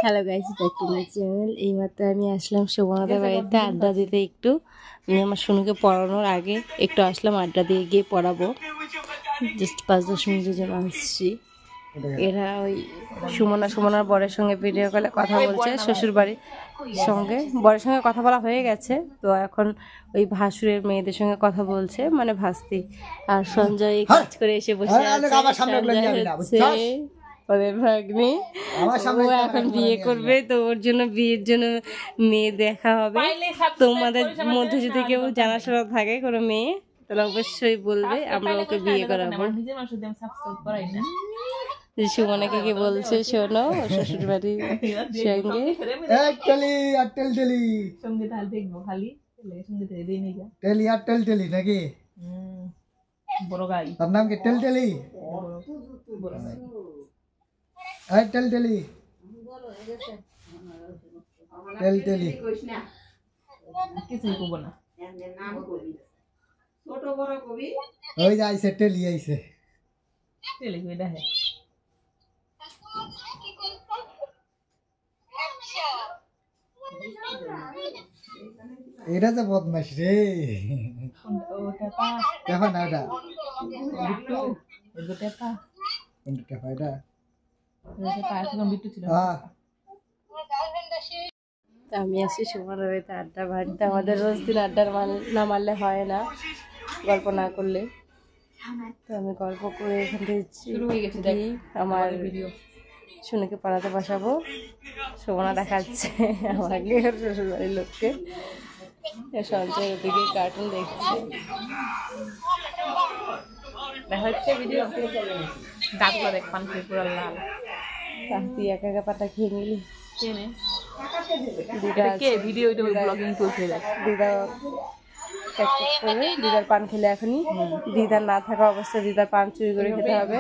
Hello guys, back to my channel. এইমাত্র আমি আসলাম শোভনাদের বাড়িতে আড্ডা দিতে। একটু আমি আমার সোনুকে পড়ানোর আগে একটু আসলাম, আড্ডা দিয়ে গিয়ে পড়াবো। জাস্ট 5-10 মিনিটের জন্য আসছি। এরা ওই সুমনার বরের সঙ্গে ভিডিও কলে কথা বলছে, শ্বশুর বাড়ির সঙ্গে। বরের সঙ্গে কথা বলা হয়ে গেছে, তো এখন ওই ভাসুরের মেয়েদের সঙ্গে কথা বলছে, মানে ভাস্তি। আর সঞ্জয় কাজ করে এসে বসে আছে, ওদের ভাগ্নি। ও এখন বিয়ে করবে, তো ওর জন্য বিয়ের জন্য মেয়ে দেখা হবে। তোমাদের মধ্যে যদি কেউ জানাশোনা থাকে কোনো মেয়ে, তাহলে অবশ্যই বলবে, আমরা ওকে বিয়ে করাবো। সুমনাকে কি বলছে শোনো, শ্বশুর বাড়ির সঙ্গে নাকি বড় গাই, তার নাম কি টেলটেলি? টেলটেলি টেলটেলি কিছুই কব না, ছোট বড় কবি ওই যে আইছে টেলি, আইছে টেলি কইডা হে। এটা তো বদমাশ রে। ওটা পা দেখো না, ওটা বিট্টু, ওটা পা কোনটা পা? এটা ওটা পা এখন বিট্টু ছিল। হ্যাঁ, আমি আসি সুমনার বাড়িতে আড্ডা মারতে। আমাদের রোজ দিন আড্ডা না মারলে হয় না, গল্প না করলে। তো আমি গল্প করে এখান থেকে আমার শুনেকে পাড়াতে বসাবো। সুমনা দেখাচ্ছে আমাকে শ্বশুরবাড়ির লোককে। সঞ্চয় ওদিকে কার্টুন দেখছে, দেখা হচ্ছে ভিডিও। দাঁতগুলো দেখ, পান খেয়ে পুরো লাল। তুই একা একা পাটা খেয়ে নিলি। দিদার পান খেলে এখনই, দিদার না থাকা অবস্থায় দিদার পান চুরি করে খেতে হবে।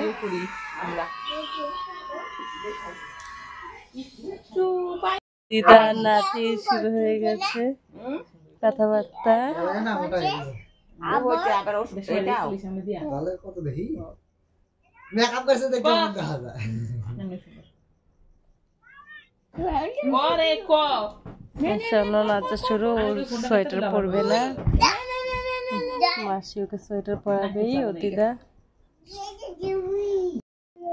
দিদার নাতি শুরু হয়ে গেছে কথাবার্তা। নাচা শুরু, সোয়েটার পরবে না, মাসি ওকে সোয়েটার পরাবেই। ও দিদা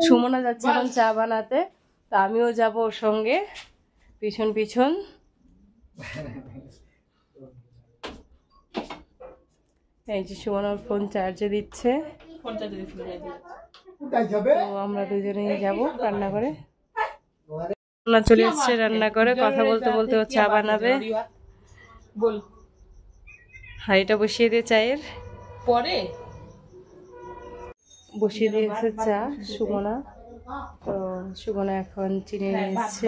সুমনা যাচ্ছে এখন চা বানাতে, তা আমিও যাবো ওর সঙ্গে পিছন পিছন। এই যে সুমনা ফোন চার্জে দিচ্ছে, তো আমরা দুজনেই যাবো রান্না করে। চলে এসছে রান্না করে, কথা বলতে বলতে ও চা বানাবে। হাঁড়িটা বসিয়ে দিয়ে চায়ের পরে বসিয়ে দিয়েছে চা সুমনা। তো সুমনা এখন চিনি নিচ্ছে,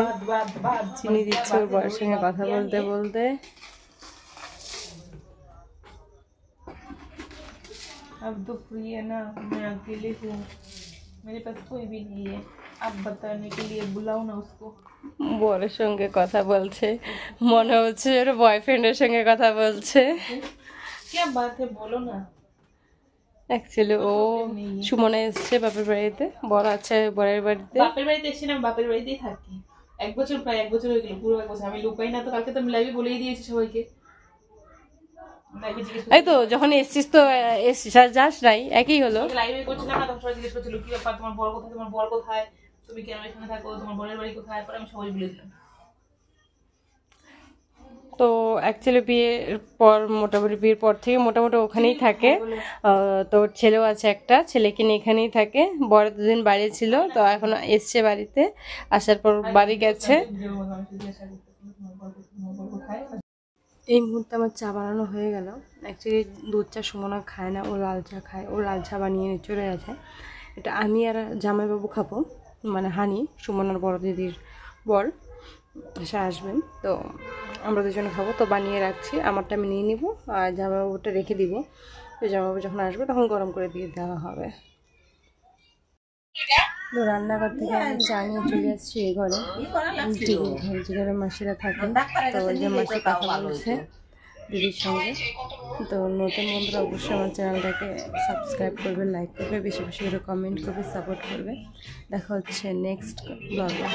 চিনি দিচ্ছে ওর বরের সঙ্গে কথা বলতে বলতে। अब तो फ्री है ना, मैं अकेले हूँ, मेरे पास कोई भी नहीं है, अब बताने के लिए बुलाओ ना उसको। বরের সঙ্গে কথা বলছে, মনে হচ্ছে ওর বয়ফ্রেন্ডের সঙ্গে কথা বলছে। क्या बात है, बोलो ना। অ্যাকচুয়ালি ও সুমনা এসছে বাপের বাড়িতে, বর আছে বরের বাড়িতে। বাপের বাড়িতে এসে না, বাপের বাড়িতেই থাকি 1 বছর, প্রায় 1 বছর হয়ে গেল, পুরো 1 বছর। আমি লুকাই না তো, কালকে তো আমি লাইভে বলেই দিয়েছি সবাইকে। এই তো যখন এসছিস তো এসছিস, আর যাস নাই, একই হলো। লাইভে করছিলাম না, তখন সবাই জিজ্ঞেস করছিল কি ব্যাপার, তোমার বর কোথায়, তোমার বর কোথায়, তুমি কেন এখানে থাকো, তোমার বরের বাড়ি কোথায়। পরে আমি সবাই বলে দিলাম। তো অ্যাকচুয়ালি বিয়ের পর, মোটামুটি বিয়ের পর থেকে মোটামুটি ওখানেই থাকে। তো ছেলেও আছে একটা, ছেলেকে নিয়ে এখানেই থাকে। বড় 2 দিন বাড়ি ছিল, তো এখন এসছে বাড়িতে, আসার পর বাড়ি গেছে। এই মুহূর্তে আমার চা বানানো হয়ে গেল। অ্যাকচুয়ালি দুধ চা সুমনা খায় না, ও লাল চা খায়। ও লাল চা বানিয়ে চলে গেছে। এটা আমি আর জামাইবাবু খাবো, মানে হানি, সুমনার বড় দিদির বর, সে আসবেন, তো আমরা দুজনে খাবো। তো বানিয়ে রাখছি, আমারটা আমি নিয়ে নিবো আর জামাইবাবুটা রেখে দিব। তো জামাইবাবু যখন আসবে তখন গরম করে দিয়ে দেওয়া হবে। তো রান্নাঘর থেকে আমি চা নিয়ে চলে আসছি এই ঘরে, যে ঘরে মাসিরা থাকেন। তো ওই যে মাসি কথা বলছে দিদির সঙ্গে। তো নতুন বন্ধুরা অবশ্যই আমার চ্যানেলটাকে সাবস্ক্রাইব করবে, লাইক করবে, বেশি বেশি করে কমেন্ট করবে, সাপোর্ট করবে। দেখা হচ্ছে নেক্সট ব্লগে।